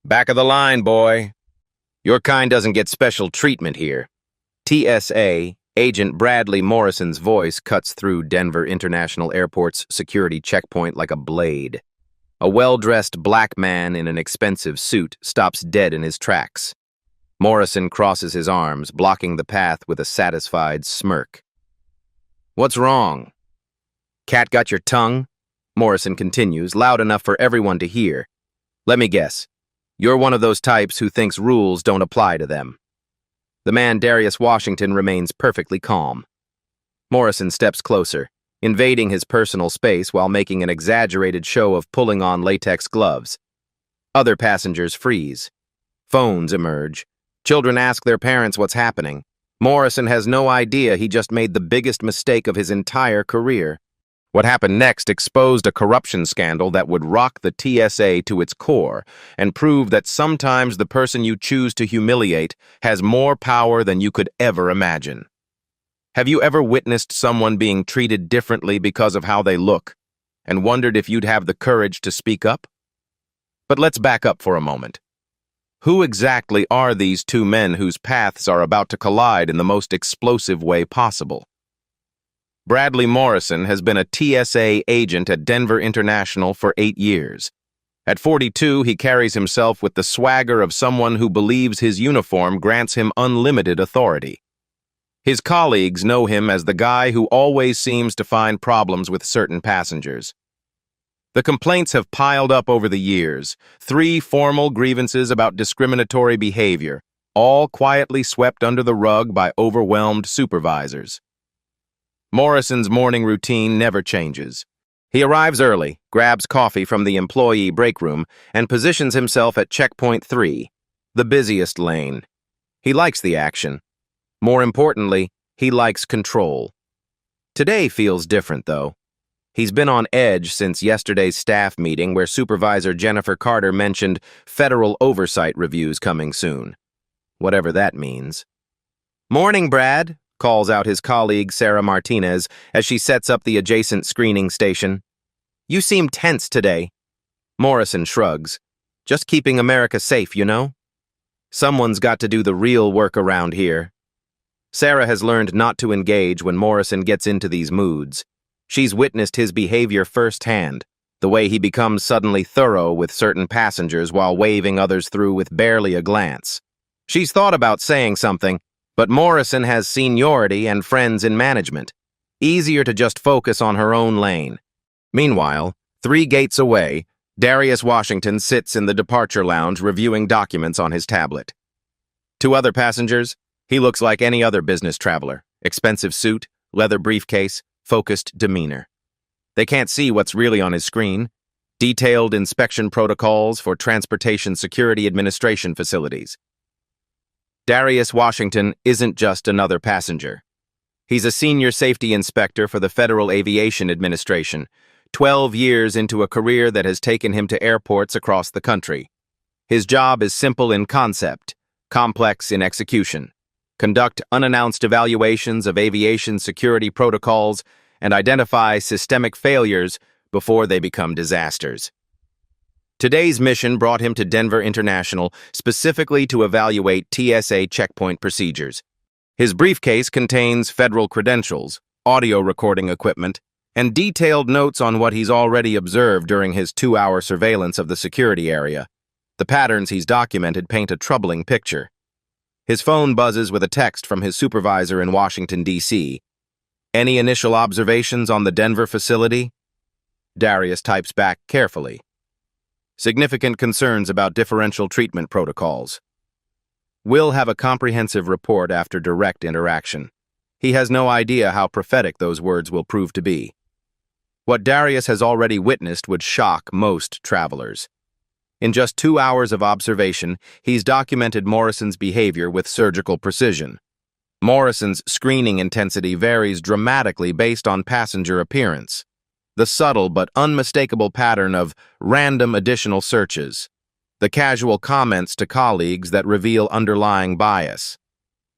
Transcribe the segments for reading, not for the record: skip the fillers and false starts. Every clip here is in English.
Back of the line, boy. Your kind doesn't get special treatment here. TSA, Agent Bradley Morrison's voice cuts through Denver International Airport's security checkpoint like a blade. A well-dressed black man in an expensive suit stops dead in his tracks. Morrison crosses his arms, blocking the path with a satisfied smirk. "What's wrong?" "Cat got your tongue?" Morrison continues, loud enough for everyone to hear. "Let me guess. You're one of those types who thinks rules don't apply to them." The man Darius Washington remains perfectly calm. Morrison steps closer, invading his personal space while making an exaggerated show of pulling on latex gloves. Other passengers freeze. Phones emerge. Children ask their parents what's happening. Morrison has no idea he just made the biggest mistake of his entire career. What happened next exposed a corruption scandal that would rock the TSA to its core and prove that sometimes the person you choose to humiliate has more power than you could ever imagine. Have you ever witnessed someone being treated differently because of how they look and wondered if you'd have the courage to speak up? But let's back up for a moment. Who exactly are these two men whose paths are about to collide in the most explosive way possible? Bradley Morrison has been a TSA agent at Denver International for 8 years. At 42, he carries himself with the swagger of someone who believes his uniform grants him unlimited authority. His colleagues know him as the guy who always seems to find problems with certain passengers. The complaints have piled up over the years, 3 formal grievances about discriminatory behavior, all quietly swept under the rug by overwhelmed supervisors. Morrison's morning routine never changes. He arrives early, grabs coffee from the employee break room, and positions himself at checkpoint 3, the busiest lane. He likes the action. More importantly, he likes control. Today feels different, though. He's been on edge since yesterday's staff meeting where Supervisor Jennifer Carter mentioned federal oversight reviews coming soon. Whatever that means. "Morning, Brad," calls out his colleague Sarah Martinez as she sets up the adjacent screening station. "You seem tense today." Morrison shrugs. "Just keeping America safe, you know? Someone's got to do the real work around here." Sarah has learned not to engage when Morrison gets into these moods. She's witnessed his behavior firsthand, the way he becomes suddenly thorough with certain passengers while waving others through with barely a glance. She's thought about saying something, but Morrison has seniority and friends in management. Easier to just focus on her own lane. Meanwhile, 3 gates away, Darius Washington sits in the departure lounge reviewing documents on his tablet. To other passengers, he looks like any other business traveler. Expensive suit, leather briefcase, focused demeanor. They can't see what's really on his screen. Detailed inspection protocols for Transportation Security Administration facilities. Darius Washington isn't just another passenger. He's a senior safety inspector for the Federal Aviation Administration, 12 years into a career that has taken him to airports across the country. His job is simple in concept, complex in execution. Conduct unannounced evaluations of aviation security protocols and identify systemic failures before they become disasters. Today's mission brought him to Denver International specifically to evaluate TSA checkpoint procedures. His briefcase contains federal credentials, audio recording equipment, and detailed notes on what he's already observed during his 2-hour surveillance of the security area. The patterns he's documented paint a troubling picture. His phone buzzes with a text from his supervisor in Washington, D.C. "Any initial observations on the Denver facility?" Darius types back carefully. "Significant concerns about differential treatment protocols. We'll have a comprehensive report after direct interaction." He has no idea how prophetic those words will prove to be. What Darius has already witnessed would shock most travelers. In just 2 hours of observation, he's documented Morrison's behavior with surgical precision. Morrison's screening intensity varies dramatically based on passenger appearance. The subtle but unmistakable pattern of random additional searches. The casual comments to colleagues that reveal underlying bias.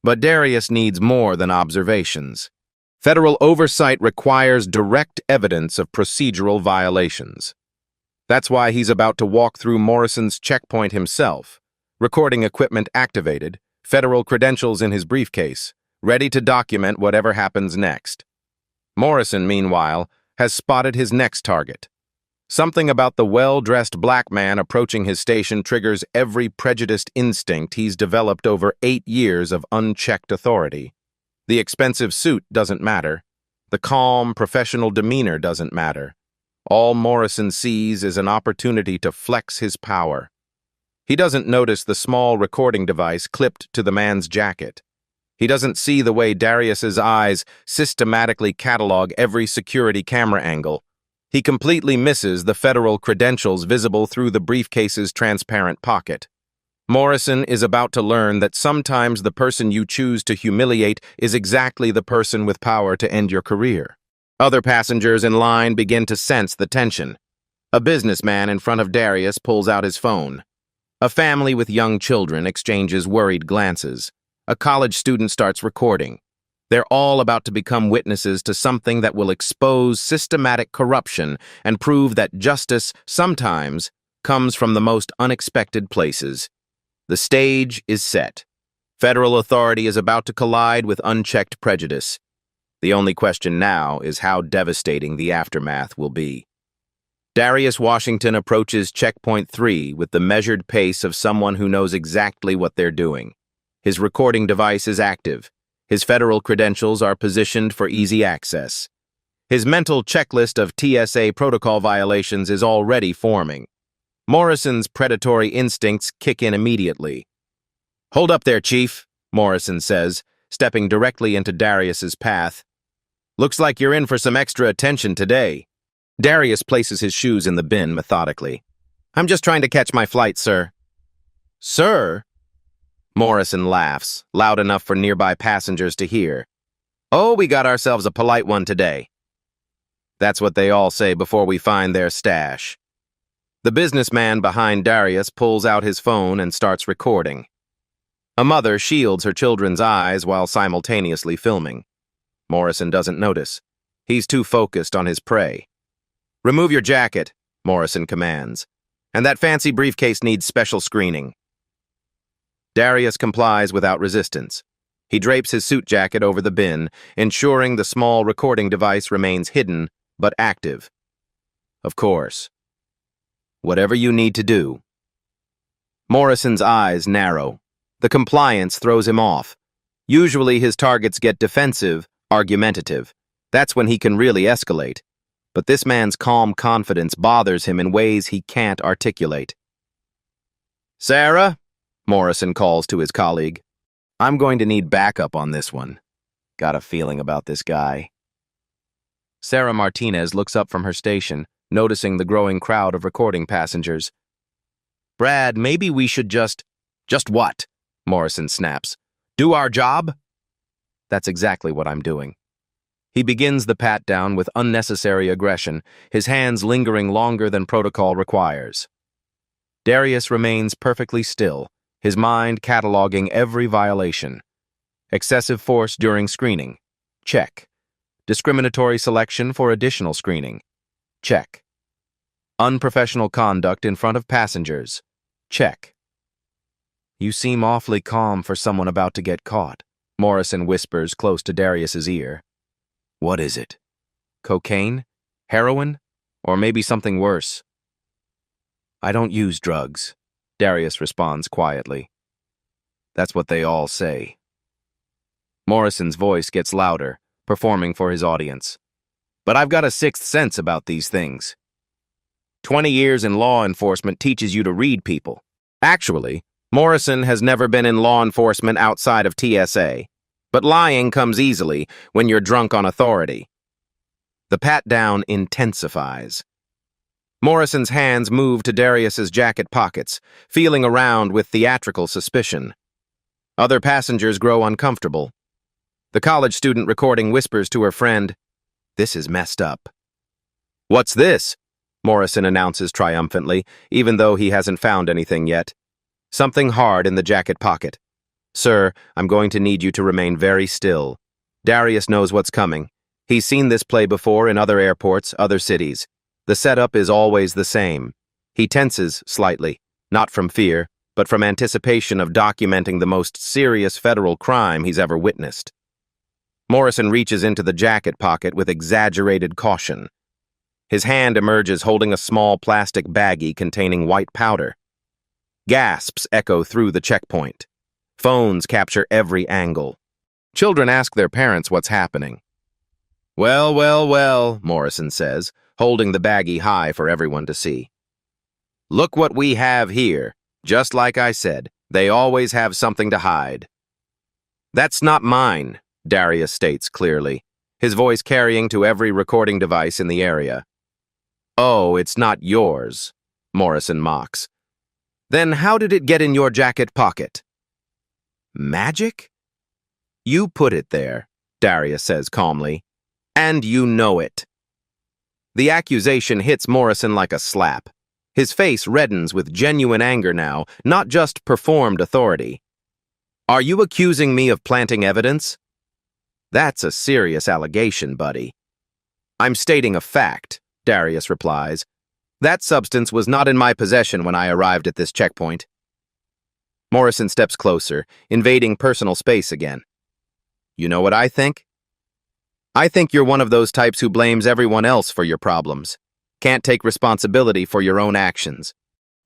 But Darius needs more than observations. Federal oversight requires direct evidence of procedural violations. That's why he's about to walk through Morrison's checkpoint himself. Recording equipment activated, federal credentials in his briefcase, ready to document whatever happens next. Morrison, meanwhile, has spotted his next target. Something about the well-dressed black man approaching his station triggers every prejudiced instinct he's developed over 8 years of unchecked authority. The expensive suit doesn't matter. The calm, professional demeanor doesn't matter. All Morrison sees is an opportunity to flex his power. He doesn't notice the small recording device clipped to the man's jacket. He doesn't see the way Darius's eyes systematically catalog every security camera angle. He completely misses the federal credentials visible through the briefcase's transparent pocket. Morrison is about to learn that sometimes the person you choose to humiliate is exactly the person with power to end your career. Other passengers in line begin to sense the tension. A businessman in front of Darius pulls out his phone. A family with young children exchanges worried glances. A college student starts recording. They're all about to become witnesses to something that will expose systematic corruption and prove that justice sometimes comes from the most unexpected places. The stage is set. Federal authority is about to collide with unchecked prejudice. The only question now is how devastating the aftermath will be. Darius Washington approaches checkpoint 3 with the measured pace of someone who knows exactly what they're doing. His recording device is active. His federal credentials are positioned for easy access. His mental checklist of TSA protocol violations is already forming. Morrison's predatory instincts kick in immediately. "Hold up there, Chief," Morrison says, stepping directly into Darius's path. "Looks like you're in for some extra attention today." Darius places his shoes in the bin methodically. "I'm just trying to catch my flight, sir." "Sir?" Morrison laughs, loud enough for nearby passengers to hear. "Oh, we got ourselves a polite one today." That's what they all say before we find their stash. The businessman behind Darius pulls out his phone and starts recording. A mother shields her children's eyes while simultaneously filming. Morrison doesn't notice. He's too focused on his prey. "Remove your jacket," Morrison commands. "And that fancy briefcase needs special screening." Darius complies without resistance. He drapes his suit jacket over the bin, ensuring the small recording device remains hidden but active. "Of course. Whatever you need to do." Morrison's eyes narrow. The compliance throws him off. Usually his targets get defensive, argumentative. That's when he can really escalate. But this man's calm confidence bothers him in ways he can't articulate. "Sarah?" Morrison calls to his colleague. "I'm going to need backup on this one. Got a feeling about this guy." Sarah Martinez looks up from her station, noticing the growing crowd of recording passengers. "Brad, maybe we should just..." "Just what?" Morrison snaps. "Do our job?" That's exactly what I'm doing. He begins the pat-down with unnecessary aggression, his hands lingering longer than protocol requires. Darius remains perfectly still, his mind cataloging every violation. Excessive force during screening. Check. Discriminatory selection for additional screening. Check. Unprofessional conduct in front of passengers. Check. "You seem awfully calm for someone about to get caught," Morrison whispers close to Darius's ear. "What is it? Cocaine? Heroin? Or maybe something worse?" "I don't use drugs," Darius responds quietly. "That's what they all say." Morrison's voice gets louder, performing for his audience. "But I've got a sixth sense about these things. 20 years in law enforcement teaches you to read people." Actually, Morrison has never been in law enforcement outside of TSA, but lying comes easily when you're drunk on authority. The pat-down intensifies. Morrison's hands move to Darius's jacket pockets, feeling around with theatrical suspicion. Other passengers grow uncomfortable. The college student recording whispers to her friend, "This is messed up." "What's this?" Morrison announces triumphantly, even though he hasn't found anything yet. Something hard in the jacket pocket. "Sir, I'm going to need you to remain very still." Darius knows what's coming. He's seen this play before in other airports, other cities. The setup is always the same. He tenses slightly, not from fear, but from anticipation of documenting the most serious federal crime he's ever witnessed. Morrison reaches into the jacket pocket with exaggerated caution. His hand emerges holding a small plastic baggie containing white powder. Gasps echo through the checkpoint. Phones capture every angle. Children ask their parents what's happening. Well, well, well, Morrison says, holding the baggie high for everyone to see. Look what we have here. Just like I said, they always have something to hide. That's not mine, Darius states clearly, his voice carrying to every recording device in the area. Oh, it's not yours, Morrison mocks. Then how did it get in your jacket pocket? Magic? You put it there, Darius says calmly, and you know it. The accusation hits Morrison like a slap. His face reddens with genuine anger now, not just performed authority. Are you accusing me of planting evidence? That's a serious allegation, buddy. I'm stating a fact, Darius replies. That substance was not in my possession when I arrived at this checkpoint. Morrison steps closer, invading personal space again. You know what I think? I think you're one of those types who blames everyone else for your problems. Can't take responsibility for your own actions.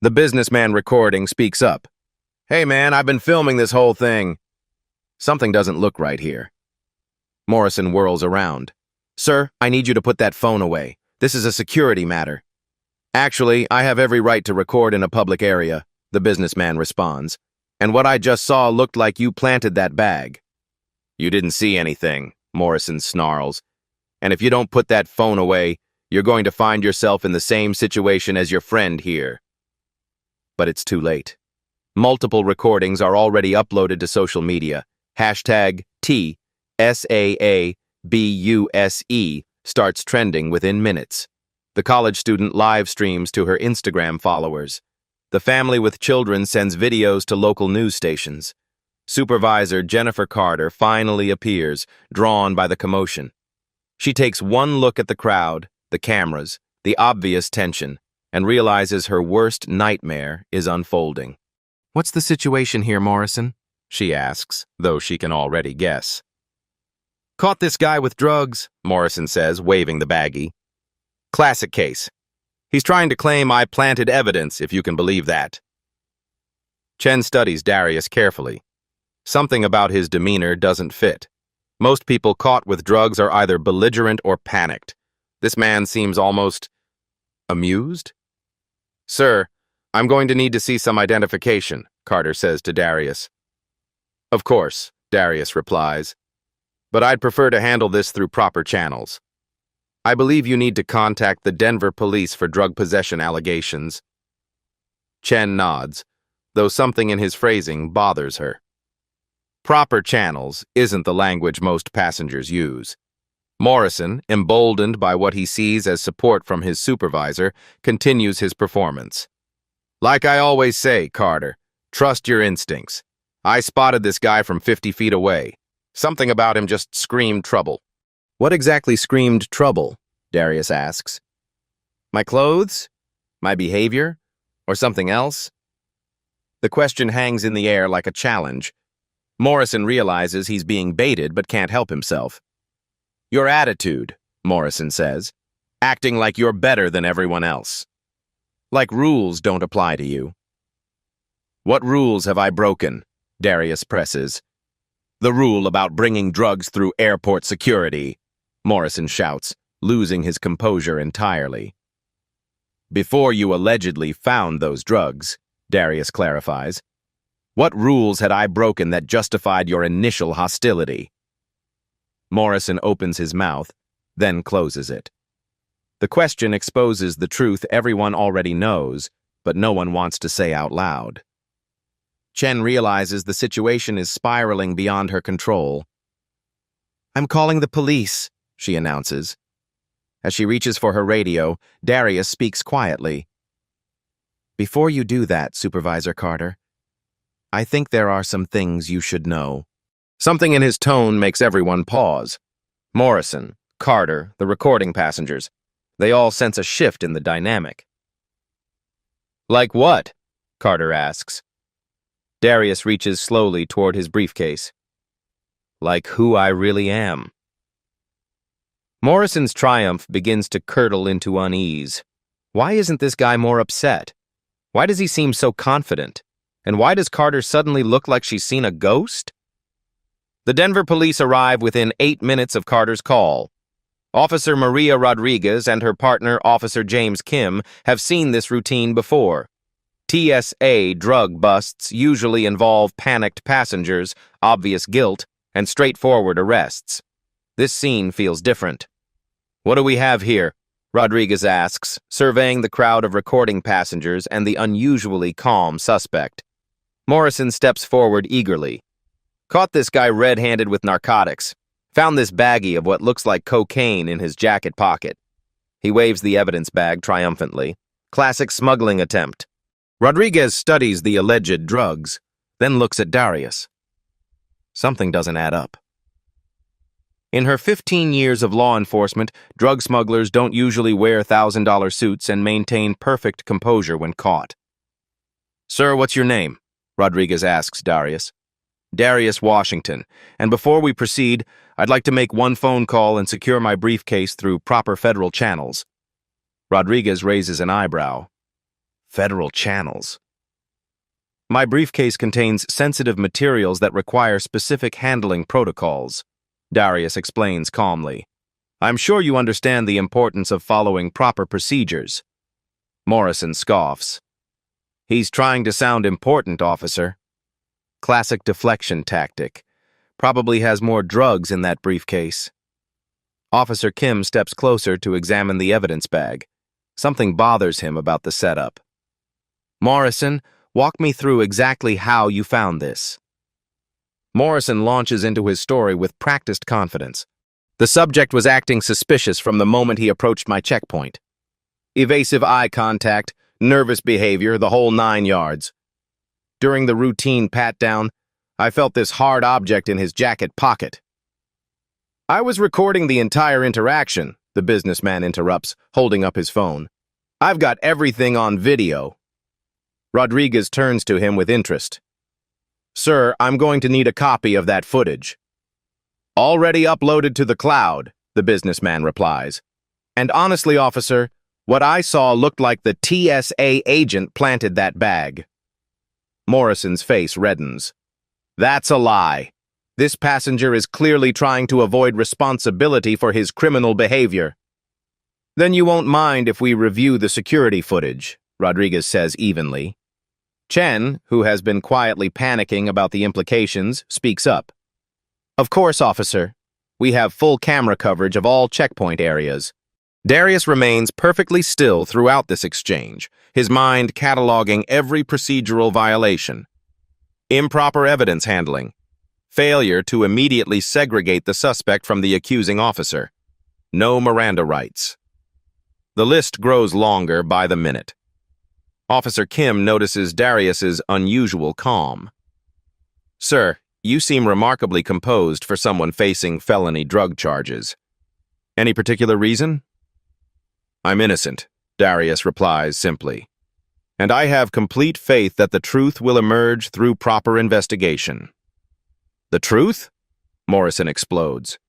The businessman recording speaks up. Hey man, I've been filming this whole thing. Something doesn't look right here. Morrison whirls around. Sir, I need you to put that phone away. This is a security matter. Actually, I have every right to record in a public area, the businessman responds. And what I just saw looked like you planted that bag. You didn't see anything, Morrison snarls. And if you don't put that phone away, you're going to find yourself in the same situation as your friend here. But it's too late. Multiple recordings are already uploaded to social media. Hashtag TSAABUSE starts trending within minutes. The college student live streams to her Instagram followers. The family with children sends videos to local news stations. Supervisor Jennifer Carter finally appears, drawn by the commotion. She takes one look at the crowd, the cameras, the obvious tension, and realizes her worst nightmare is unfolding. What's the situation here, Morrison? She asks, though she can already guess. Caught this guy with drugs, Morrison says, waving the baggie. Classic case. He's trying to claim I planted evidence, if you can believe that. Chen studies Darius carefully. Something about his demeanor doesn't fit. Most people caught with drugs are either belligerent or panicked. This man seems almost amused. Sir, I'm going to need to see some identification, Carter says to Darius. Of course, Darius replies. But I'd prefer to handle this through proper channels. I believe you need to contact the Denver police for drug possession allegations. Chen nods, though something in his phrasing bothers her. Proper channels isn't the language most passengers use. Morrison, emboldened by what he sees as support from his supervisor, continues his performance. Like I always say, Carter, trust your instincts. I spotted this guy from 50 feet away. Something about him just screamed trouble. What exactly screamed trouble? Darius asks. My clothes? My behavior? Or something else? The question hangs in the air like a challenge. Morrison realizes he's being baited but can't help himself. Your attitude, Morrison says, acting like you're better than everyone else. Like rules don't apply to you. What rules have I broken? Darius presses. The rule about bringing drugs through airport security, Morrison shouts, losing his composure entirely. Before you allegedly found those drugs, Darius clarifies, what rules had I broken that justified your initial hostility? Morrison opens his mouth, then closes it. The question exposes the truth everyone already knows, but no one wants to say out loud. Chen realizes the situation is spiraling beyond her control. I'm calling the police, she announces. As she reaches for her radio, Darius speaks quietly. Before you do that, Supervisor Carter, I think there are some things you should know. Something in his tone makes everyone pause. Morrison, Carter, the recording passengers. They all sense a shift in the dynamic. Like what? Carter asks. Darius reaches slowly toward his briefcase. Like who I really am. Morrison's triumph begins to curdle into unease. Why isn't this guy more upset? Why does he seem so confident? And why does Carter suddenly look like she's seen a ghost? The Denver police arrive within 8 minutes of Carter's call. Officer Maria Rodriguez and her partner, Officer James Kim, have seen this routine before. TSA drug busts usually involve panicked passengers, obvious guilt, and straightforward arrests. This scene feels different. What do we have here? Rodriguez asks, surveying the crowd of recording passengers and the unusually calm suspect. Morrison steps forward eagerly. Caught this guy red-handed with narcotics. Found this baggie of what looks like cocaine in his jacket pocket. He waves the evidence bag triumphantly. Classic smuggling attempt. Rodriguez studies the alleged drugs, then looks at Darius. Something doesn't add up. In her 15 years of law enforcement, drug smugglers don't usually wear $1,000 suits and maintain perfect composure when caught. Sir, what's your name? Rodriguez asks Darius. Darius Washington, and before we proceed, I'd like to make one phone call and secure my briefcase through proper federal channels. Rodriguez raises an eyebrow. Federal channels? My briefcase contains sensitive materials that require specific handling protocols. Darius explains calmly. I'm sure you understand the importance of following proper procedures. Morrison scoffs. He's trying to sound important, officer. Classic deflection tactic. Probably has more drugs in that briefcase. Officer Kim steps closer to examine the evidence bag. Something bothers him about the setup. Morrison, walk me through exactly how you found this. Morrison launches into his story with practiced confidence. The subject was acting suspicious from the moment he approached my checkpoint. Evasive eye contact, nervous behavior, the whole 9 yards. During the routine pat-down, I felt this hard object in his jacket pocket. I was recording the entire interaction, the businessman interrupts, holding up his phone. I've got everything on video. Rodriguez turns to him with interest. Sir, I'm going to need a copy of that footage. Already uploaded to the cloud, the businessman replies. And honestly, officer, what I saw looked like the TSA agent planted that bag. Morrison's face reddens. That's a lie. This passenger is clearly trying to avoid responsibility for his criminal behavior. Then you won't mind if we review the security footage, Rodriguez says evenly. Chen, who has been quietly panicking about the implications, speaks up. Of course, officer. We have full camera coverage of all checkpoint areas. Darius remains perfectly still throughout this exchange, his mind cataloging every procedural violation. Improper evidence handling. Failure to immediately segregate the suspect from the accusing officer. No Miranda rights. The list grows longer by the minute. Officer Kim notices Darius's unusual calm. Sir, you seem remarkably composed for someone facing felony drug charges. Any particular reason? I'm innocent, Darius replies simply. And I have complete faith that the truth will emerge through proper investigation. The truth? Morrison explodes.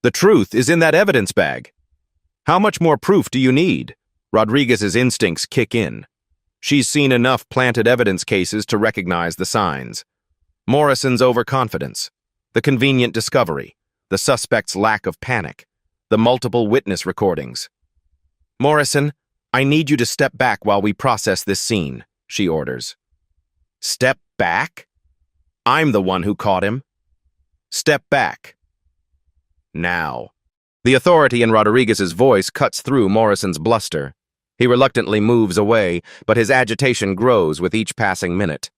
The truth is in that evidence bag. How much more proof do you need? Rodriguez's instincts kick in. She's seen enough planted evidence cases to recognize the signs. Morrison's overconfidence, the convenient discovery, the suspect's lack of panic, the multiple witness recordings. Morrison, I need you to step back while we process this scene, she orders. Step back? I'm the one who caught him. Step back. Now. The authority in Rodriguez's voice cuts through Morrison's bluster. He reluctantly moves away, but his agitation grows with each passing minute.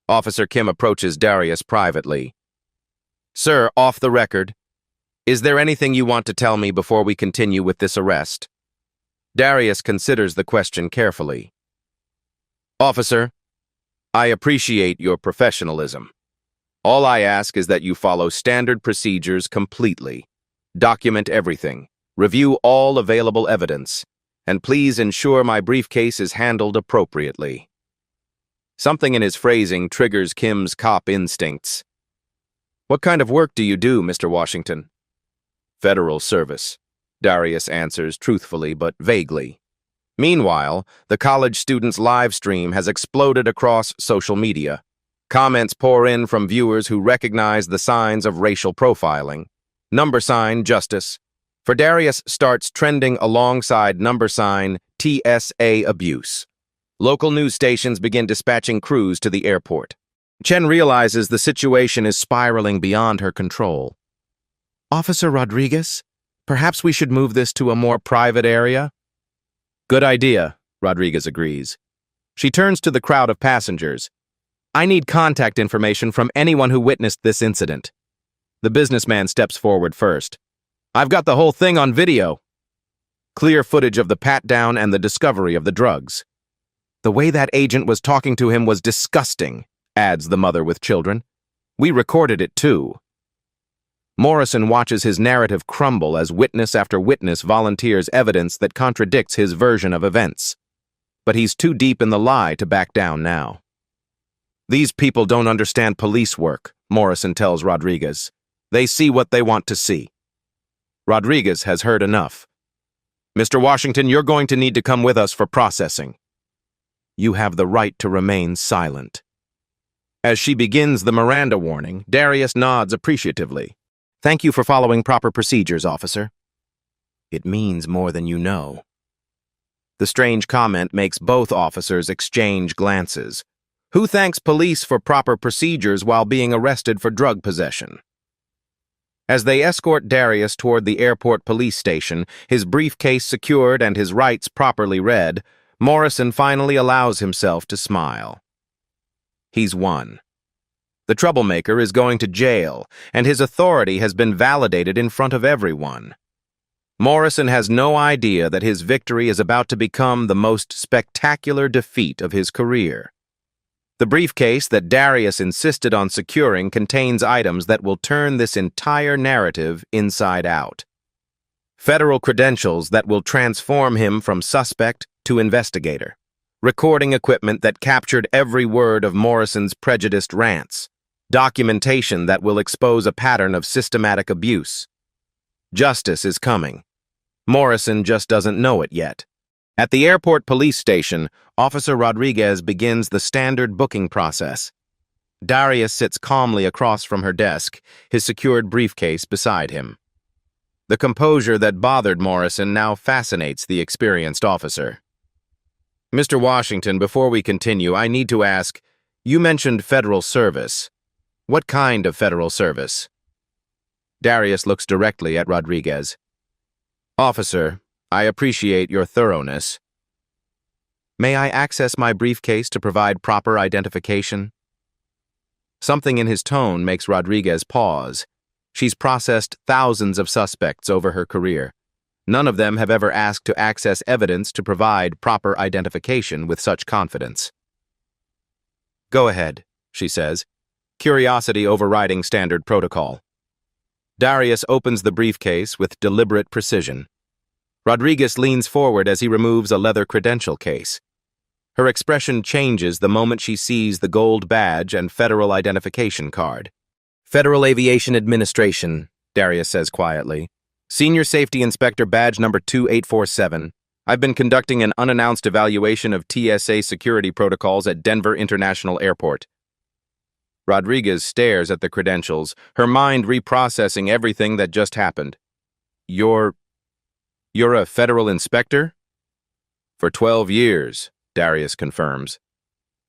Officer Kim approaches Darius privately. Sir, off the record, is there anything you want to tell me before we continue with this arrest? Darius considers the question carefully. Officer, I appreciate your professionalism. All I ask is that you follow standard procedures completely. Document everything. Review all available evidence. and please ensure my briefcase is handled appropriately. Something in his phrasing triggers Kim's cop instincts. What kind of work do you do, Mr. Washington? Federal service, Darius answers truthfully but vaguely. Meanwhile, the college student's live stream has exploded across social media. Comments pour in from viewers who recognize the signs of racial profiling. Number sign justice. For Darius starts trending alongside number sign TSA abuse. Local news stations begin dispatching crews to the airport. Chen realizes the situation is spiraling beyond her control. Officer Rodriguez, perhaps we should move this to a more private area? Good idea, Rodriguez agrees. She turns to the crowd of passengers. I need contact information from anyone who witnessed this incident. The businessman steps forward first. I've got the whole thing on video. Clear footage of the pat-down and the discovery of the drugs. The way that agent was talking to him was disgusting, adds the mother with children. We recorded it too. Morrison watches his narrative crumble as witness after witness volunteers evidence that contradicts his version of events. But he's too deep in the lie to back down now. These people don't understand police work, Morrison tells Rodriguez. They see what they want to see. Rodriguez has heard enough. Mr. Washington, you're going to need to come with us for processing. You have the right to remain silent. As she begins the Miranda warning, Darius nods appreciatively. Thank you for following proper procedures, officer. It means more than you know. The strange comment makes both officers exchange glances. Who thanks police for proper procedures while being arrested for drug possession? As they escort Darius toward the airport police station, his briefcase secured and his rights properly read, Morrison finally allows himself to smile. He's won. The troublemaker is going to jail, and his authority has been validated in front of everyone. Morrison has no idea that his victory is about to become the most spectacular defeat of his career. The briefcase that Darius insisted on securing contains items that will turn this entire narrative inside out. Federal credentials that will transform him from suspect to investigator. Recording equipment that captured every word of Morrison's prejudiced rants. Documentation that will expose a pattern of systematic abuse. Justice is coming. Morrison just doesn't know it yet. At the airport police station, Officer Rodriguez begins the standard booking process. Darius sits calmly across from her desk, his secured briefcase beside him. The composure that bothered Morrison now fascinates the experienced officer. Mr. Washington, before we continue, I need to ask, you mentioned federal service. What kind of federal service? Darius looks directly at Rodriguez. Officer, I appreciate your thoroughness. May I access my briefcase to provide proper identification? Something in his tone makes Rodriguez pause. She's processed thousands of suspects over her career. None of them have ever asked to access evidence to provide proper identification with such confidence. Go ahead, she says, curiosity overriding standard protocol. Darius opens the briefcase with deliberate precision. Rodriguez leans forward as he removes a leather credential case. Her expression changes the moment she sees the gold badge and federal identification card. Federal Aviation Administration, Darius says quietly. Senior Safety Inspector badge number 2847. I've been conducting an unannounced evaluation of TSA security protocols at Denver International Airport. Rodriguez stares at the credentials, her mind reprocessing everything that just happened. You're a federal inspector? For 12 years, Darius confirms.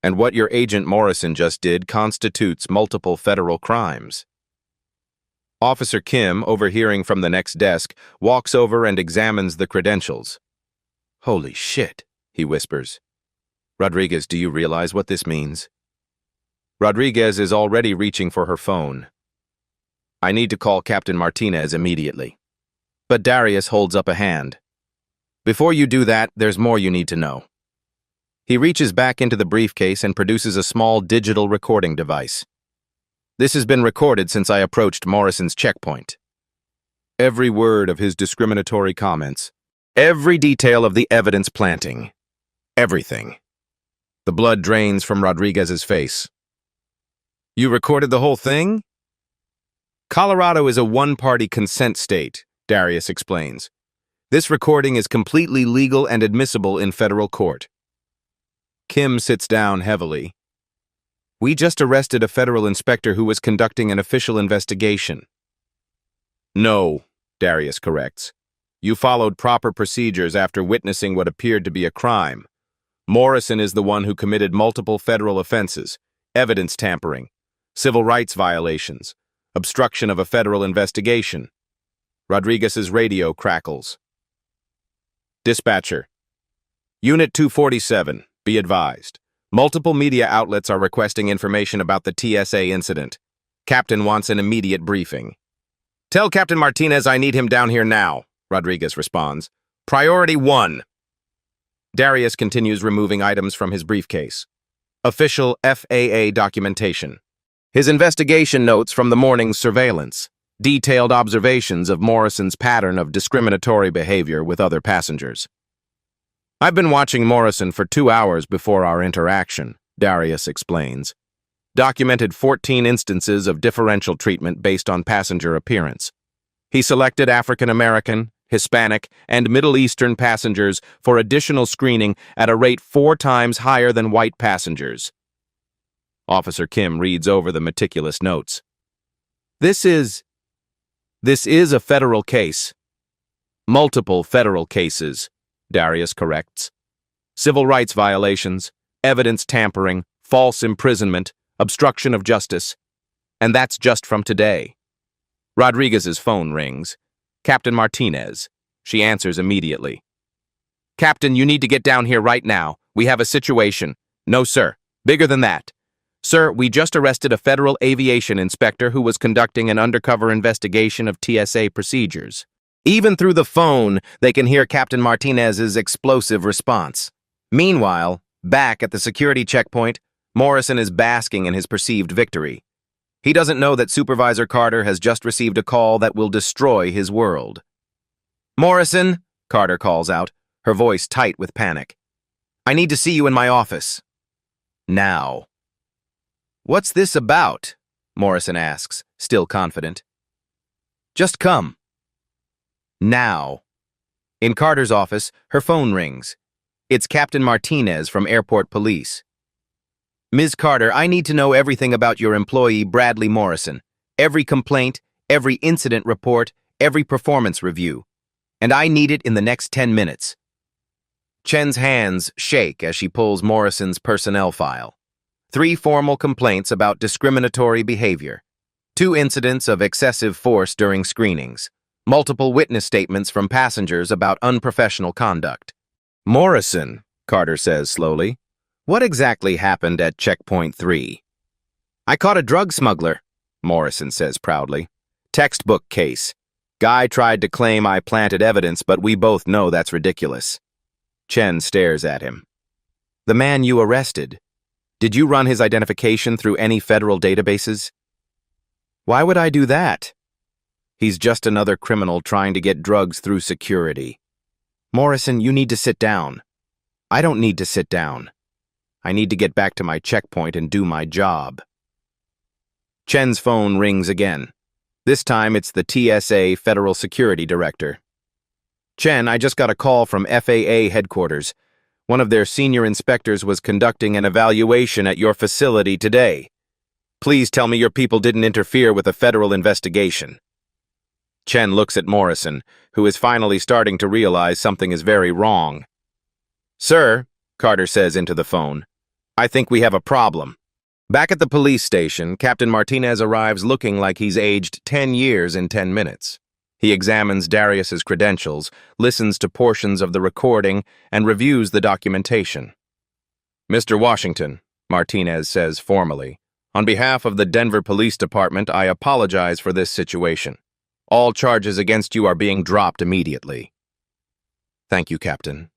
And what your agent Morrison just did constitutes multiple federal crimes. Officer Kim, overhearing from the next desk, walks over and examines the credentials. Holy shit, he whispers. Rodriguez, do you realize what this means? Rodriguez is already reaching for her phone. I need to call Captain Martinez immediately. But Darius holds up a hand. Before you do that, there's more you need to know. He reaches back into the briefcase and produces a small digital recording device. This has been recorded since I approached Morrison's checkpoint. Every word of his discriminatory comments, Every detail of the evidence planting. Everything. The blood drains from Rodriguez's face. You recorded the whole thing? Colorado is a one-party consent state, Darius explains. This recording is completely legal and admissible in federal court. Kim sits down heavily. We just arrested a federal inspector who was conducting an official investigation. No, Darius corrects. You followed proper procedures after witnessing what appeared to be a crime. Morrison is the one who committed multiple federal offenses, evidence tampering, civil rights violations, obstruction of a federal investigation. Rodriguez's radio crackles. Dispatcher. Unit 247, be advised. Multiple media outlets are requesting information about the TSA incident. Captain wants an immediate briefing. Tell Captain Martinez I need him down here now, Rodriguez responds. Priority 1. Darius continues removing items from his briefcase. Official FAA documentation. His investigation notes from the morning's surveillance. Detailed observations of Morrison's pattern of discriminatory behavior with other passengers. I've been watching Morrison for 2 hours before our interaction, Darius explains. Documented 14 instances of differential treatment based on passenger appearance. He selected African American, Hispanic, and Middle Eastern passengers for additional screening at a rate 4 times higher than white passengers. Officer Kim reads over the meticulous notes. This is a federal case. Multiple federal cases, Darius corrects. Civil rights violations, evidence tampering, false imprisonment, obstruction of justice. And that's just from today. Rodriguez's phone rings. Captain Martinez. She answers immediately. Captain, you need to get down here right now. We have a situation. No, sir. Bigger than that. Sir, we just arrested a federal aviation inspector who was conducting an undercover investigation of TSA procedures. Even through the phone, they can hear Captain Martinez's explosive response. Meanwhile, back at the security checkpoint, Morrison is basking in his perceived victory. He doesn't know that Supervisor Carter has just received a call that will destroy his world. Morrison, Carter calls out, her voice tight with panic. I need to see you in my office. Now. What's this about? Morrison asks, still confident. Just come. Now. In Carter's office, her phone rings. It's Captain Martinez from Airport Police. Ms. Carter, I need to know everything about your employee, Bradley Morrison. Every complaint, every incident report, every performance review. And I need it in the next 10 minutes. Chen's hands shake as she pulls Morrison's personnel file. 3 formal complaints about discriminatory behavior. 2 incidents of excessive force during screenings. Multiple witness statements from passengers about unprofessional conduct. Morrison, Carter says slowly. What exactly happened at Checkpoint 3? I caught a drug smuggler, Morrison says proudly. Textbook case. Guy tried to claim I planted evidence, but we both know that's ridiculous. Chen stares at him. The man you arrested. Did you run his identification through any federal databases? Why would I do that? He's just another criminal trying to get drugs through security. Morrison, you need to sit down. I don't need to sit down. I need to get back to my checkpoint and do my job. Chen's phone rings again. This time it's the TSA Federal Security Director. Chen, I just got a call from FAA headquarters. One of their senior inspectors was conducting an evaluation at your facility today. Please tell me your people didn't interfere with a federal investigation. Chen looks at Morrison, who is finally starting to realize something is very wrong. Sir, Carter says into the phone, I think we have a problem. Back at the police station, Captain Martinez arrives looking like he's aged 10 years in 10 minutes. He examines Darius's credentials, listens to portions of the recording, and reviews the documentation. Mr. Washington, Martinez says formally, on behalf of the Denver Police Department, I apologize for this situation. All charges against you are being dropped immediately. Thank you, Captain.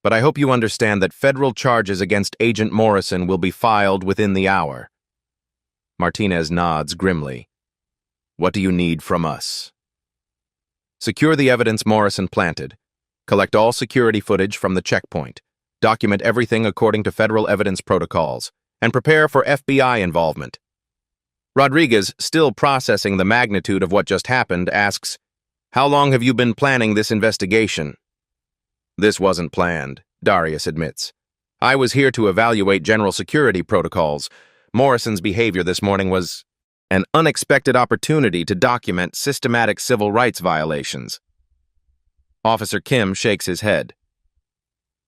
But I hope you understand that federal charges against Agent Morrison will be filed within the hour. Martinez nods grimly. What do you need from us? Secure the evidence Morrison planted. Collect all security footage from the checkpoint. Document everything according to federal evidence protocols, and prepare for FBI involvement. Rodriguez, still processing the magnitude of what just happened, asks, "How long have you been planning this investigation?" "This wasn't planned," Darius admits. "I was here to evaluate general security protocols. Morrison's behavior this morning was an unexpected opportunity to document systematic civil rights violations." Officer Kim shakes his head.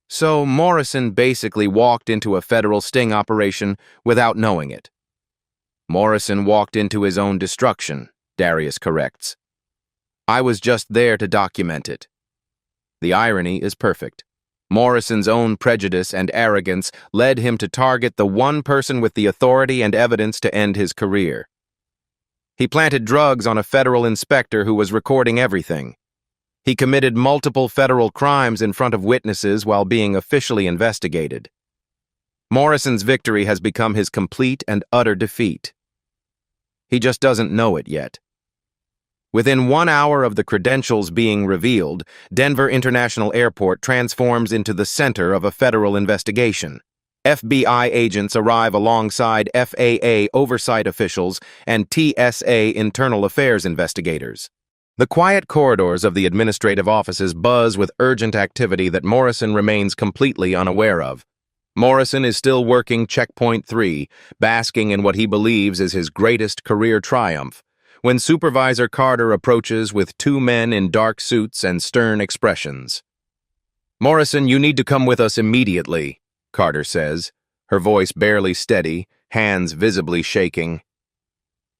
"So Morrison basically walked into a federal sting operation without knowing it." "Morrison walked into his own destruction," Darius corrects. "I was just there to document it." The irony is perfect. Morrison's own prejudice and arrogance led him to target the one person with the authority and evidence to end his career. He planted drugs on a federal inspector who was recording everything. He committed multiple federal crimes in front of witnesses while being officially investigated. Morrison's victory has become his complete and utter defeat. He just doesn't know it yet. Within 1 hour of the credentials being revealed, Denver International Airport transforms into the center of a federal investigation. FBI agents arrive alongside FAA oversight officials and TSA internal affairs investigators. The quiet corridors of the administrative offices buzz with urgent activity that Morrison remains completely unaware of. Morrison is still working Checkpoint 3, basking in what he believes is his greatest career triumph, when Supervisor Carter approaches with 2 men in dark suits and stern expressions. "Morrison, you need to come with us immediately," Carter says, her voice barely steady, hands visibly shaking.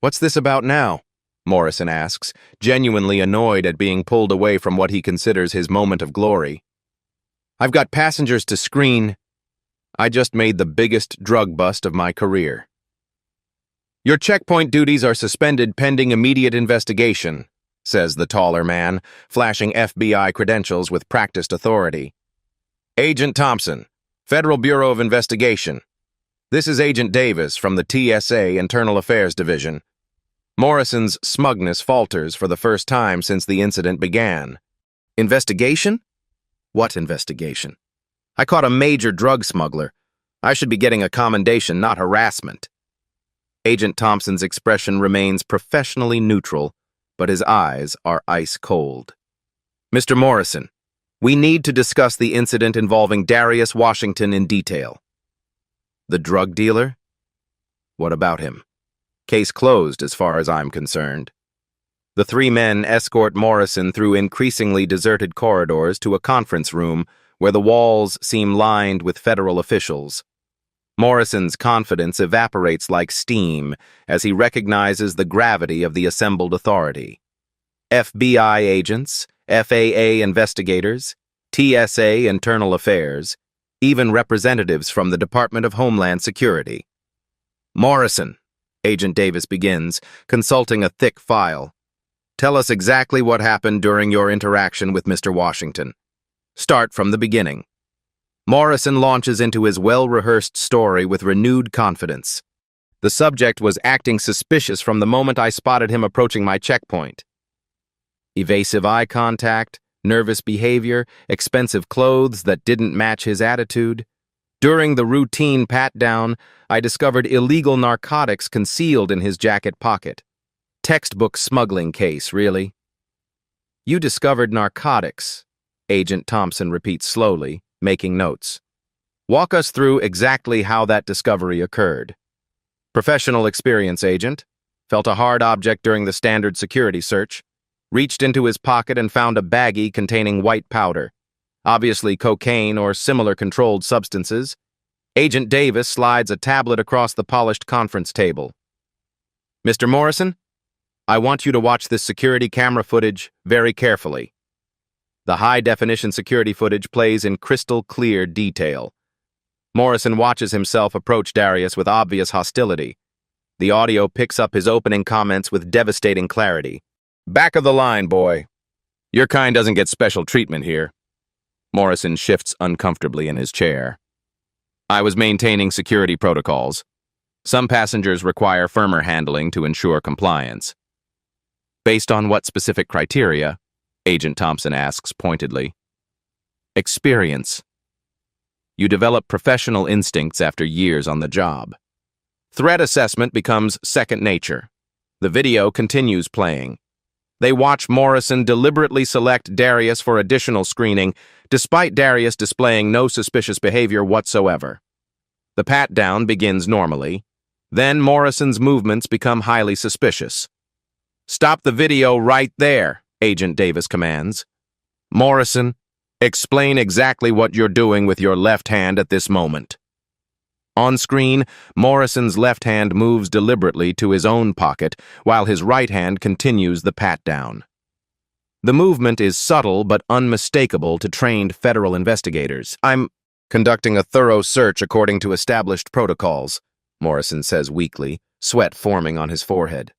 "What's this about now?" Morrison asks, genuinely annoyed at being pulled away from what he considers his moment of glory. "I've got passengers to screen. I just made the biggest drug bust of my career." "Your checkpoint duties are suspended pending immediate investigation," says the taller man, flashing FBI credentials with practiced authority. "Agent Thompson, Federal Bureau of Investigation. This is Agent Davis from the TSA Internal Affairs Division." Morrison's smugness falters for the first time since the incident began. "Investigation? What investigation? I caught a major drug smuggler. I should be getting a commendation, not harassment." Agent Thompson's expression remains professionally neutral, but his eyes are ice cold. "Mr. Morrison, we need to discuss the incident involving Darius Washington in detail." "The drug dealer? What about him?" "Case closed as far as I'm concerned." The 3 men escort Morrison through increasingly deserted corridors to a conference room where the walls seem lined with federal officials. Morrison's confidence evaporates like steam as he recognizes the gravity of the assembled authority. FBI agents, FAA investigators, TSA Internal Affairs, even representatives from the Department of Homeland Security. "Morrison," Agent Davis begins, consulting a thick file. "Tell us exactly what happened during your interaction with Mr. Washington. Start from the beginning." Morrison launches into his well-rehearsed story with renewed confidence. "The subject was acting suspicious from the moment I spotted him approaching my checkpoint. Evasive eye contact, nervous behavior, expensive clothes that didn't match his attitude. During the routine pat-down, I discovered illegal narcotics concealed in his jacket pocket. Textbook smuggling case, really." "You discovered narcotics," Agent Thompson repeats slowly, making notes. "Walk us through exactly how that discovery occurred." "Professional experience, Agent. Felt a hard object during the standard security search. Reached into his pocket and found a baggie containing white powder. Obviously cocaine or similar controlled substances. Agent Davis slides a tablet across the polished conference table. "Mr. Morrison, I want you to watch this security camera footage very carefully." The high-definition security footage plays in crystal-clear detail. Morrison watches himself approach Darius with obvious hostility. The audio picks up his opening comments with devastating clarity. "Back of the line, boy. Your kind doesn't get special treatment here." Morrison shifts uncomfortably in his chair. "I was maintaining security protocols. Some passengers require firmer handling to ensure compliance." "Based on what specific criteria?" Agent Thompson asks pointedly. Experience. You develop professional instincts after years on the job. Threat assessment becomes second nature. The video continues playing. They watch Morrison deliberately select Darius for additional screening, despite Darius displaying no suspicious behavior whatsoever. The pat-down begins normally. Then Morrison's movements become highly suspicious. "Stop the video right there," Agent Davis commands. "Morrison, explain exactly what you're doing with your left hand at this moment." On screen, Morrison's left hand moves deliberately to his own pocket, while his right hand continues the pat-down. The movement is subtle but unmistakable to trained federal investigators. "I'm conducting a thorough search according to established protocols," Morrison says weakly, sweat forming on his forehead.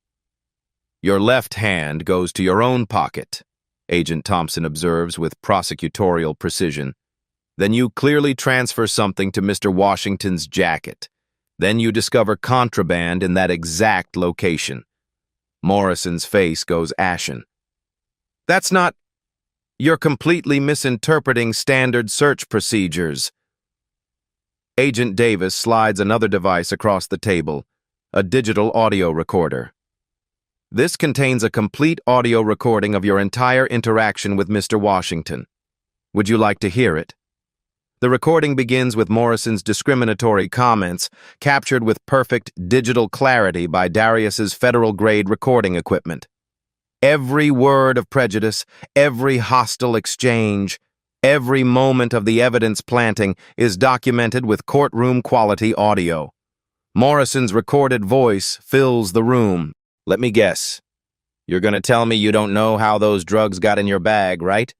"Your left hand goes to your own pocket," Agent Thompson observes with prosecutorial precision. "Then you clearly transfer something to Mr. Washington's jacket. Then you discover contraband in that exact location." Morrison's face goes ashen. "That's not... You're completely misinterpreting standard search procedures." Agent Davis slides another device across the table, a digital audio recorder. "This contains a complete audio recording of your entire interaction with Mr. Washington. Would you like to hear it?" The recording begins with Morrison's discriminatory comments, captured with perfect digital clarity by Darius's federal-grade recording equipment. Every word of prejudice, every hostile exchange, every moment of the evidence planting is documented with courtroom-quality audio. Morrison's recorded voice fills the room. "Let me guess. You're going to tell me you don't know how those drugs got in your bag, right?"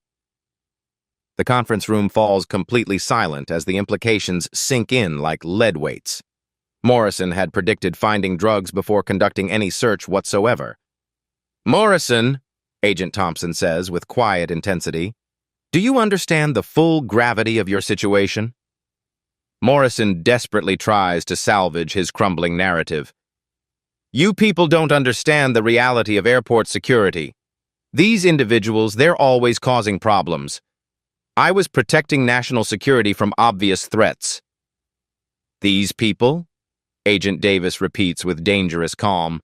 The conference room falls completely silent as the implications sink in like lead weights. Morrison had predicted finding drugs before conducting any search whatsoever. "Morrison," Agent Thompson says with quiet intensity, "do you understand the full gravity of your situation?" Morrison desperately tries to salvage his crumbling narrative. "You people don't understand the reality of airport security. These individuals, they're always causing problems. I was protecting national security from obvious threats." "These people?" Agent Davis repeats with dangerous calm.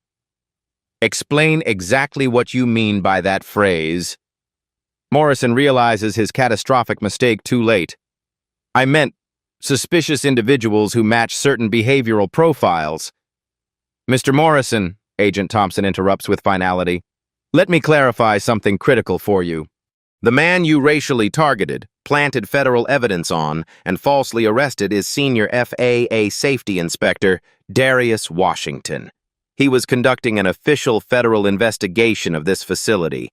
"Explain exactly what you mean by that phrase." Morrison realizes his catastrophic mistake too late. "I meant suspicious individuals who match certain behavioral profiles." "Mr. Morrison," Agent Thompson interrupts with finality, "let me clarify something critical for you. The man you racially targeted, planted federal evidence on, and falsely arrested is Senior FAA Safety Inspector Darius Washington. He was conducting an official federal investigation of this facility."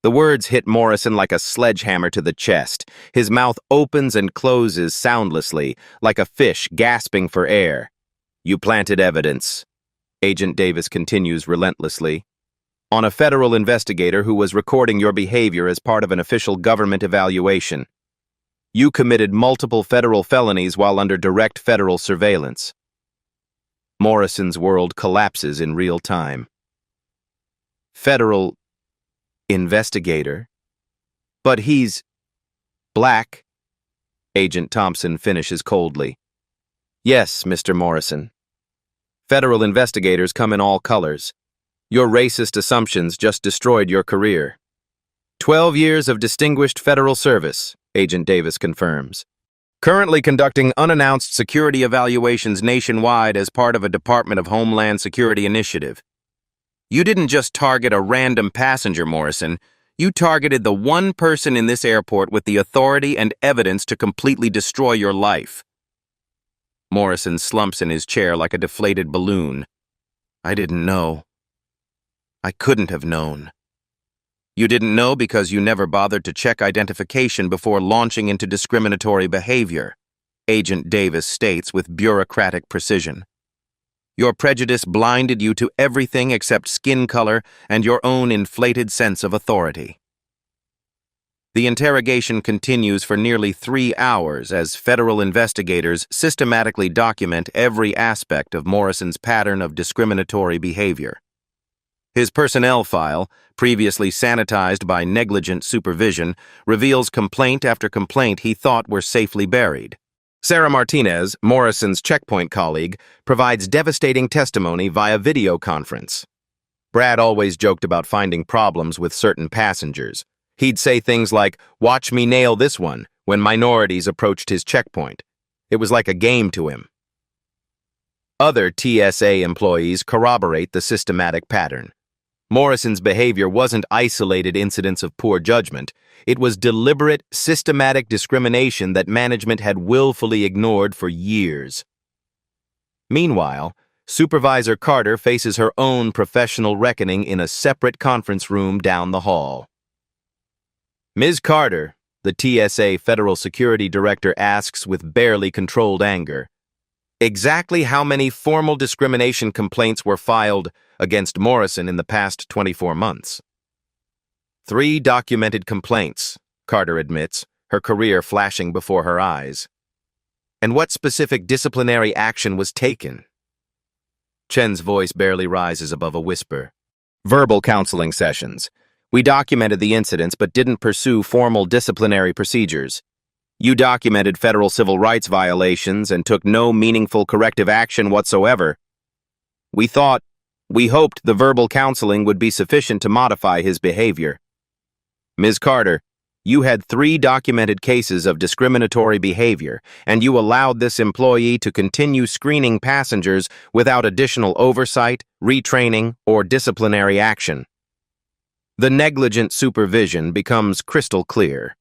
The words hit Morrison like a sledgehammer to the chest. His mouth opens and closes soundlessly, like a fish gasping for air. "You planted evidence," Agent Davis continues relentlessly, "on a federal investigator who was recording your behavior as part of an official government evaluation. You committed multiple federal felonies while under direct federal surveillance." Morrison's world collapses in real time. "Federal investigator? But he's black," Agent Thompson finishes coldly. "Yes, Mr. Morrison. Federal investigators come in all colors. Your racist assumptions just destroyed your career." 12 years of distinguished federal service, Agent Davis confirms. "Currently conducting unannounced security evaluations nationwide as part of a Department of Homeland Security initiative." You didn't just target a random passenger, Morrison. You targeted the one person in this airport with the authority and evidence to completely destroy your life. Morrison slumps in his chair like a deflated balloon. "I didn't know. I couldn't have known." "You didn't know because you never bothered to check identification before launching into discriminatory behavior," Agent Davis states with bureaucratic precision. "Your prejudice blinded you to everything except skin color and your own inflated sense of authority." The interrogation continues for nearly 3 hours as federal investigators systematically document every aspect of Morrison's pattern of discriminatory behavior. His personnel file, previously sanitized by negligent supervision, reveals complaint after complaint he thought were safely buried. Sarah Martinez, Morrison's checkpoint colleague, provides devastating testimony via video conference. Brad always joked about finding problems with certain passengers. He'd say things like, "Watch me nail this one," when minorities approached his checkpoint. It was like a game to him. Other TSA employees corroborate the systematic pattern. Morrison's behavior wasn't isolated incidents of poor judgment. It was deliberate, systematic discrimination that management had willfully ignored for years. Meanwhile, Supervisor Carter faces her own professional reckoning in a separate conference room down the hall. Ms. Carter, the TSA Federal Security Director, asks with barely controlled anger, exactly how many formal discrimination complaints were filed against Morrison in the past 24 months? 3 documented complaints, Carter admits, her career flashing before her eyes. And what specific disciplinary action was taken? Chen's voice barely rises above a whisper. Verbal counseling sessions. We documented the incidents but didn't pursue formal disciplinary procedures. You documented federal civil rights violations and took no meaningful corrective action whatsoever. We hoped the verbal counseling would be sufficient to modify his behavior. Ms. Carter, you had 3 documented cases of discriminatory behavior, and you allowed this employee to continue screening passengers without additional oversight, retraining, or disciplinary action. The negligent supervision becomes crystal clear.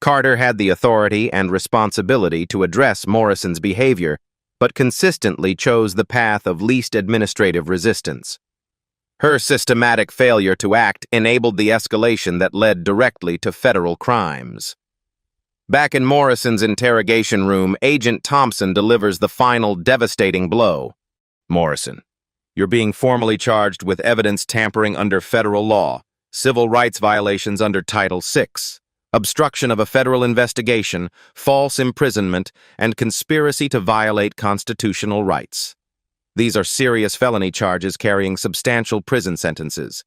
Carter had the authority and responsibility to address Morrison's behavior, but consistently chose the path of least administrative resistance. Her systematic failure to act enabled the escalation that led directly to federal crimes. Back in Morrison's interrogation room, Agent Thompson delivers the final devastating blow. Morrison, you're being formally charged with evidence tampering under federal law, civil rights violations under Title VI, obstruction of a federal investigation, false imprisonment, and conspiracy to violate constitutional rights. These are serious felony charges carrying substantial prison sentences.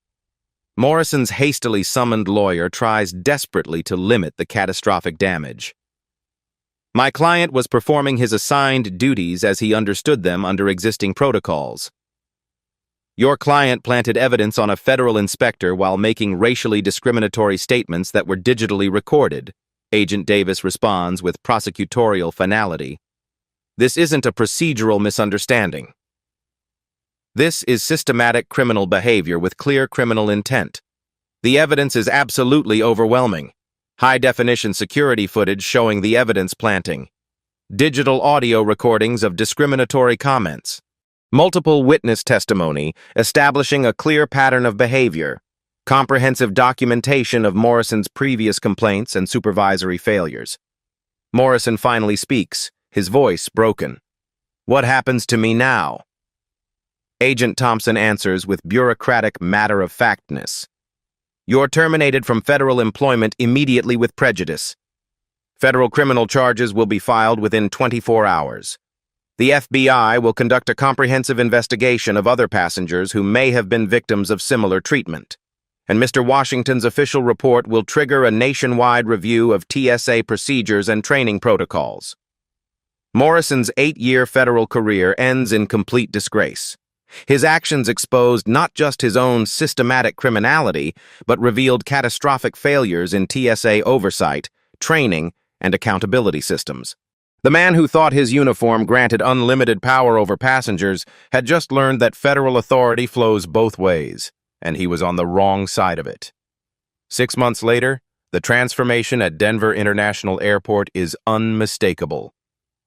Morrison's hastily summoned lawyer tries desperately to limit the catastrophic damage. My client was performing his assigned duties as he understood them under existing protocols. Your client planted evidence on a federal inspector while making racially discriminatory statements that were digitally recorded. Agent Davis responds with prosecutorial finality. This isn't a procedural misunderstanding. This is systematic criminal behavior with clear criminal intent. The evidence is absolutely overwhelming. High-definition security footage showing the evidence planting. Digital audio recordings of discriminatory comments. Multiple witness testimony establishing a clear pattern of behavior. Comprehensive documentation of Morrison's previous complaints and supervisory failures. Morrison finally speaks, his voice broken. What happens to me now? Agent Thompson answers with bureaucratic matter-of-factness. You're terminated from federal employment immediately with prejudice. Federal criminal charges will be filed within 24 hours. The FBI will conduct a comprehensive investigation of other passengers who may have been victims of similar treatment. And Mr. Washington's official report will trigger a nationwide review of TSA procedures and training protocols. Morrison's 8-year federal career ends in complete disgrace. His actions exposed not just his own systematic criminality, but revealed catastrophic failures in TSA oversight, training, and accountability systems. The man who thought his uniform granted unlimited power over passengers had just learned that federal authority flows both ways, and he was on the wrong side of it. 6 months later, the transformation at Denver International Airport is unmistakable.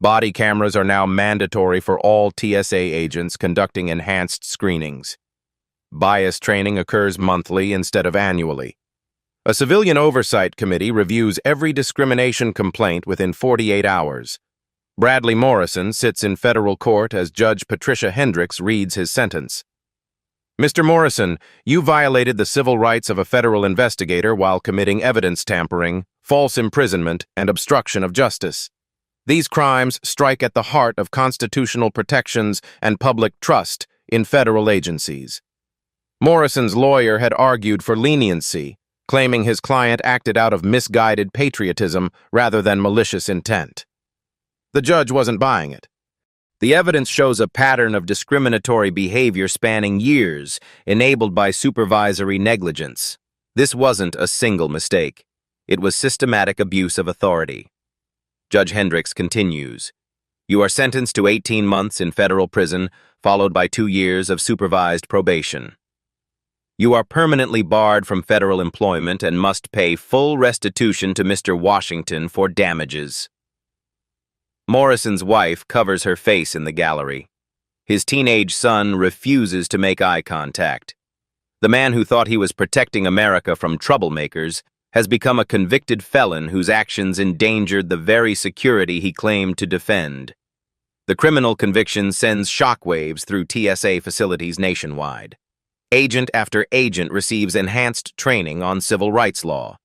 Body cameras are now mandatory for all TSA agents conducting enhanced screenings. Bias training occurs monthly instead of annually. A civilian oversight committee reviews every discrimination complaint within 48 hours. Bradley Morrison sits in federal court as Judge Patricia Hendricks reads his sentence. Mr. Morrison, you violated the civil rights of a federal investigator while committing evidence tampering, false imprisonment, and obstruction of justice. These crimes strike at the heart of constitutional protections and public trust in federal agencies. Morrison's lawyer had argued for leniency, claiming his client acted out of misguided patriotism rather than malicious intent. The judge wasn't buying it. The evidence shows a pattern of discriminatory behavior spanning years, enabled by supervisory negligence. This wasn't a single mistake. It was systematic abuse of authority. Judge Hendricks continues. You are sentenced to 18 months in federal prison, followed by 2 years of supervised probation. You are permanently barred from federal employment and must pay full restitution to Mr. Washington for damages. Morrison's wife covers her face in the gallery. His teenage son refuses to make eye contact. The man who thought he was protecting America from troublemakers has become a convicted felon whose actions endangered the very security he claimed to defend. The criminal conviction sends shockwaves through TSA facilities nationwide. Agent after agent receives enhanced training on civil rights law.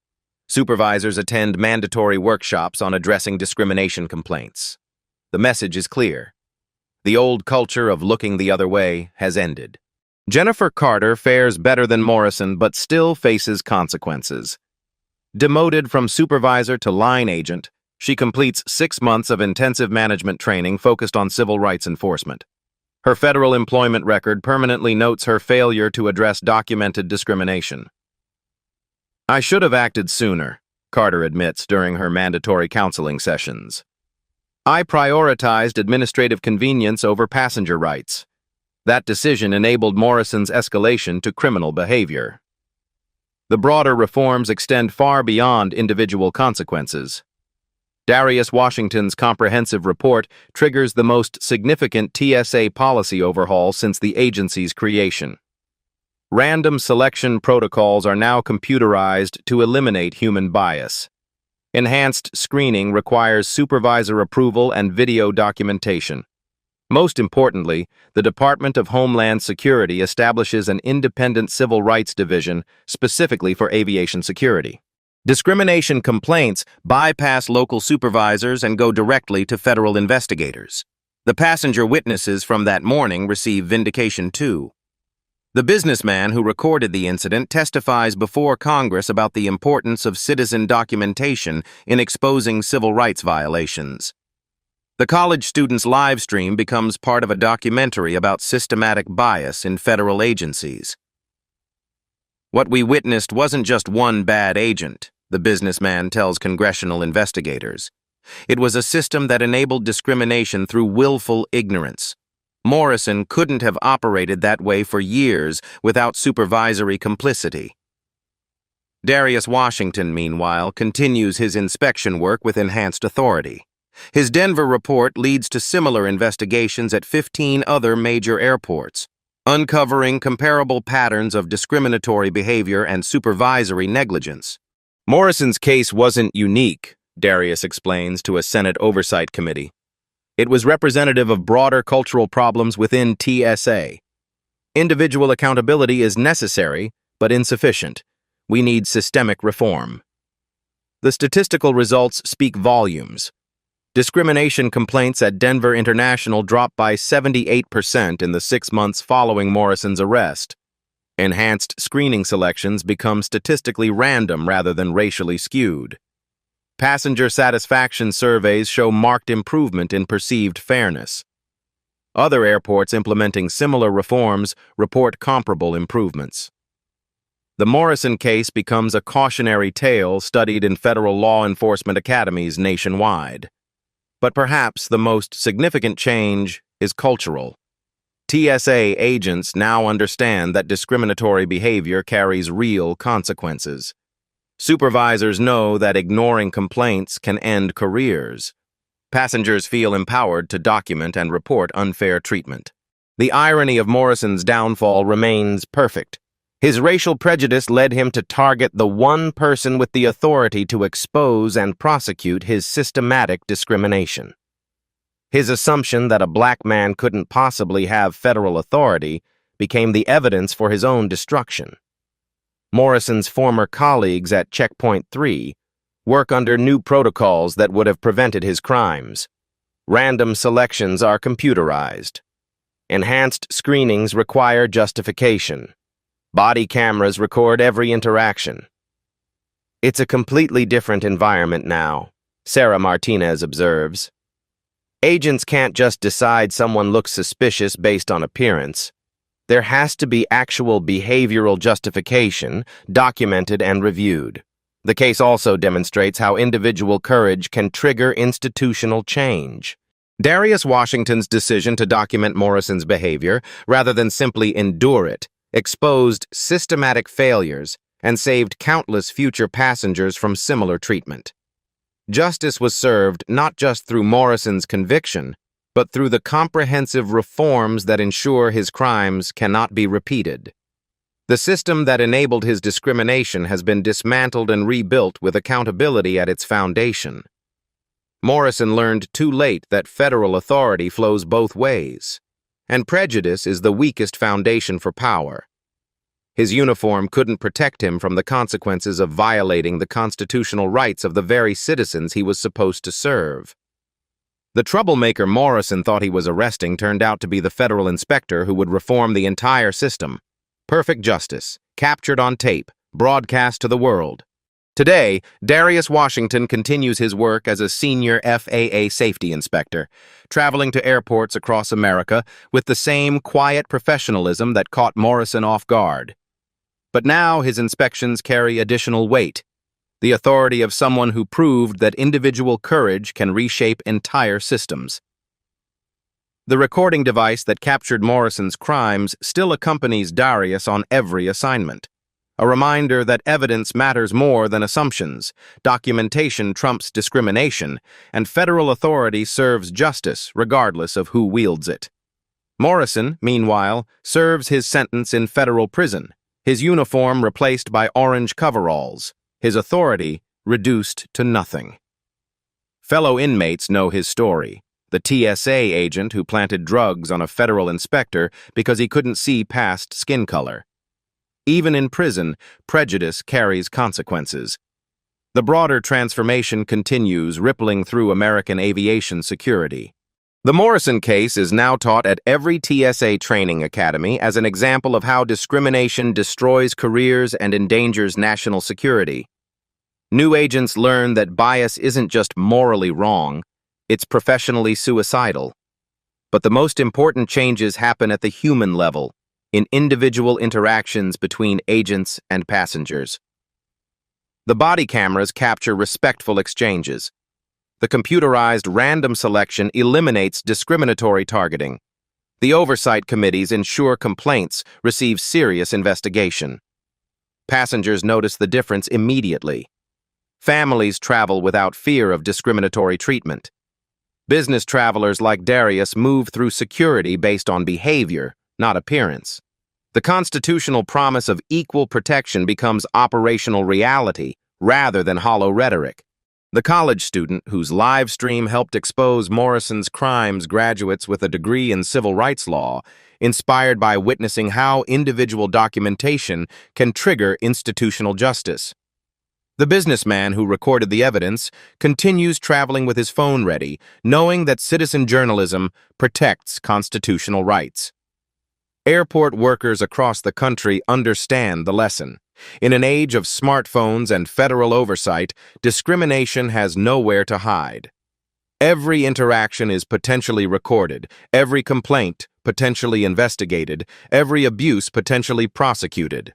Supervisors attend mandatory workshops on addressing discrimination complaints. The message is clear. The old culture of looking the other way has ended. Jennifer Carter fares better than Morrison but still faces consequences. Demoted from supervisor to line agent, she completes 6 months of intensive management training focused on civil rights enforcement. Her federal employment record permanently notes her failure to address documented discrimination. I should have acted sooner, Carter admits during her mandatory counseling sessions. I prioritized administrative convenience over passenger rights. That decision enabled Morrison's escalation to criminal behavior. The broader reforms extend far beyond individual consequences. Darius Washington's comprehensive report triggers the most significant TSA policy overhaul since the agency's creation. Random selection protocols are now computerized to eliminate human bias. Enhanced screening requires supervisor approval and video documentation. Most importantly, the Department of Homeland Security establishes an independent civil rights division specifically for aviation security. Discrimination complaints bypass local supervisors and go directly to federal investigators. The passenger witnesses from that morning receive vindication too. The businessman who recorded the incident testifies before Congress about the importance of citizen documentation in exposing civil rights violations. The college student's live stream becomes part of a documentary about systematic bias in federal agencies. What we witnessed wasn't just one bad agent, the businessman tells congressional investigators. It was a system that enabled discrimination through willful ignorance. Morrison couldn't have operated that way for years without supervisory complicity. Darius Washington, meanwhile, continues his inspection work with enhanced authority. His Denver report leads to similar investigations at 15 other major airports, uncovering comparable patterns of discriminatory behavior and supervisory negligence. Morrison's case wasn't unique, Darius explains to a Senate Oversight Committee. It was representative of broader cultural problems within TSA. Individual accountability is necessary, but insufficient. We need systemic reform. The statistical results speak volumes. Discrimination complaints at Denver International dropped by 78% in the 6 months following Morrison's arrest. Enhanced screening selections become statistically random rather than racially skewed. Passenger satisfaction surveys show marked improvement in perceived fairness. Other airports implementing similar reforms report comparable improvements. The Morrison case becomes a cautionary tale studied in federal law enforcement academies nationwide. But perhaps the most significant change is cultural. TSA agents now understand that discriminatory behavior carries real consequences. Supervisors know that ignoring complaints can end careers. Passengers feel empowered to document and report unfair treatment. The irony of Morrison's downfall remains perfect. His racial prejudice led him to target the one person with the authority to expose and prosecute his systematic discrimination. His assumption that a black man couldn't possibly have federal authority became the evidence for his own destruction. Morrison's former colleagues at Checkpoint 3 work under new protocols that would have prevented his crimes. Random selections are computerized. Enhanced screenings require justification. Body cameras record every interaction. It's a completely different environment now, Sarah Martinez observes. Agents can't just decide someone looks suspicious based on appearance. There has to be actual behavioral justification, documented and reviewed. The case also demonstrates how individual courage can trigger institutional change. Darius Washington's decision to document Morrison's behavior, rather than simply endure it, exposed systematic failures and saved countless future passengers from similar treatment. Justice was served not just through Morrison's conviction, but through the comprehensive reforms that ensure his crimes cannot be repeated. The system that enabled his discrimination has been dismantled and rebuilt with accountability at its foundation. Morrison learned too late that federal authority flows both ways, and prejudice is the weakest foundation for power. His uniform couldn't protect him from the consequences of violating the constitutional rights of the very citizens he was supposed to serve. The troublemaker Morrison thought he was arresting turned out to be the federal inspector who would reform the entire system. Perfect justice, captured on tape, broadcast to the world. Today, Darius Washington continues his work as a senior FAA safety inspector, traveling to airports across America with the same quiet professionalism that caught Morrison off guard. But now his inspections carry additional weight, the authority of someone who proved that individual courage can reshape entire systems. The recording device that captured Morrison's crimes still accompanies Darius on every assignment. A reminder that evidence matters more than assumptions, documentation trumps discrimination, and federal authority serves justice regardless of who wields it. Morrison, meanwhile, serves his sentence in federal prison, his uniform replaced by orange coveralls, his authority reduced to nothing. Fellow inmates know his story. The TSA agent who planted drugs on a federal inspector because he couldn't see past skin color. Even in prison, prejudice carries consequences. The broader transformation continues, rippling through American aviation security. The Morrison case is now taught at every TSA training academy as an example of how discrimination destroys careers and endangers national security. New agents learn that bias isn't just morally wrong, it's professionally suicidal. But the most important changes happen at the human level, in individual interactions between agents and passengers. The body cameras capture respectful exchanges. The computerized random selection eliminates discriminatory targeting. The oversight committees ensure complaints receive serious investigation. Passengers notice the difference immediately. Families travel without fear of discriminatory treatment. Business travelers like Darius move through security based on behavior, not appearance. The constitutional promise of equal protection becomes operational reality rather than hollow rhetoric. The college student whose live stream helped expose Morrison's crimes graduates with a degree in civil rights law, inspired by witnessing how individual documentation can trigger institutional justice. The businessman who recorded the evidence continues traveling with his phone ready, knowing that citizen journalism protects constitutional rights. Airport workers across the country understand the lesson. In an age of smartphones and federal oversight, discrimination has nowhere to hide. Every interaction is potentially recorded, every complaint potentially investigated, every abuse potentially prosecuted.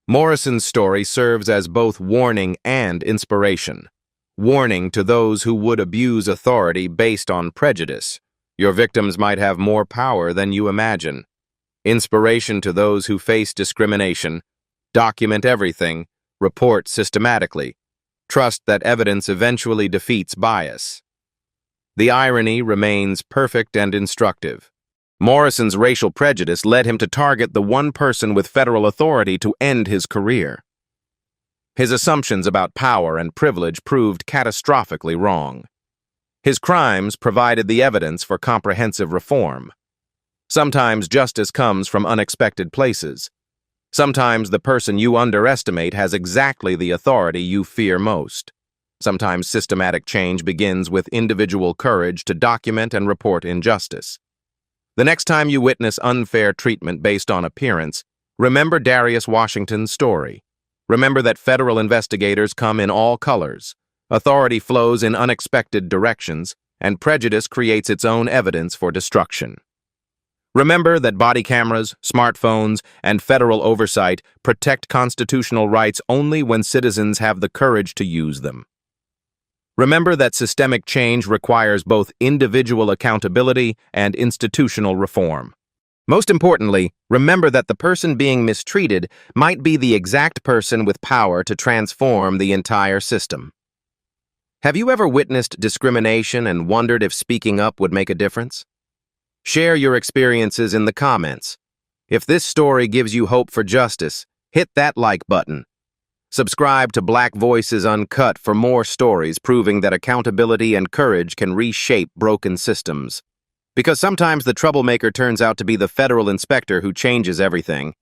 Morrison's story serves as both warning and inspiration. Warning to those who would abuse authority based on prejudice. Your victims might have more power than you imagine. Inspiration to those who face discrimination. Document everything, report systematically. Trust that evidence eventually defeats bias. The irony remains perfect and instructive. Morrison's racial prejudice led him to target the one person with federal authority to end his career. His assumptions about power and privilege proved catastrophically wrong. His crimes provided the evidence for comprehensive reform. Sometimes justice comes from unexpected places. Sometimes the person you underestimate has exactly the authority you fear most. Sometimes systematic change begins with individual courage to document and report injustice. The next time you witness unfair treatment based on appearance, Remember Darius Washington's story. Remember that federal investigators come in all colors. Authority flows in unexpected directions, and prejudice creates its own evidence for destruction. Remember that body cameras, smartphones, and federal oversight protect constitutional rights only when citizens have the courage to use them. Remember that systemic change requires both individual accountability and institutional reform. Most importantly, remember that the person being mistreated might be the exact person with power to transform the entire system. Have you ever witnessed discrimination and wondered if speaking up would make a difference? Share your experiences in the comments. If this story gives you hope for justice, hit that like button. Subscribe to Black Voices Uncut for more stories proving that accountability and courage can reshape broken systems. Because sometimes the troublemaker turns out to be the federal inspector who changes everything.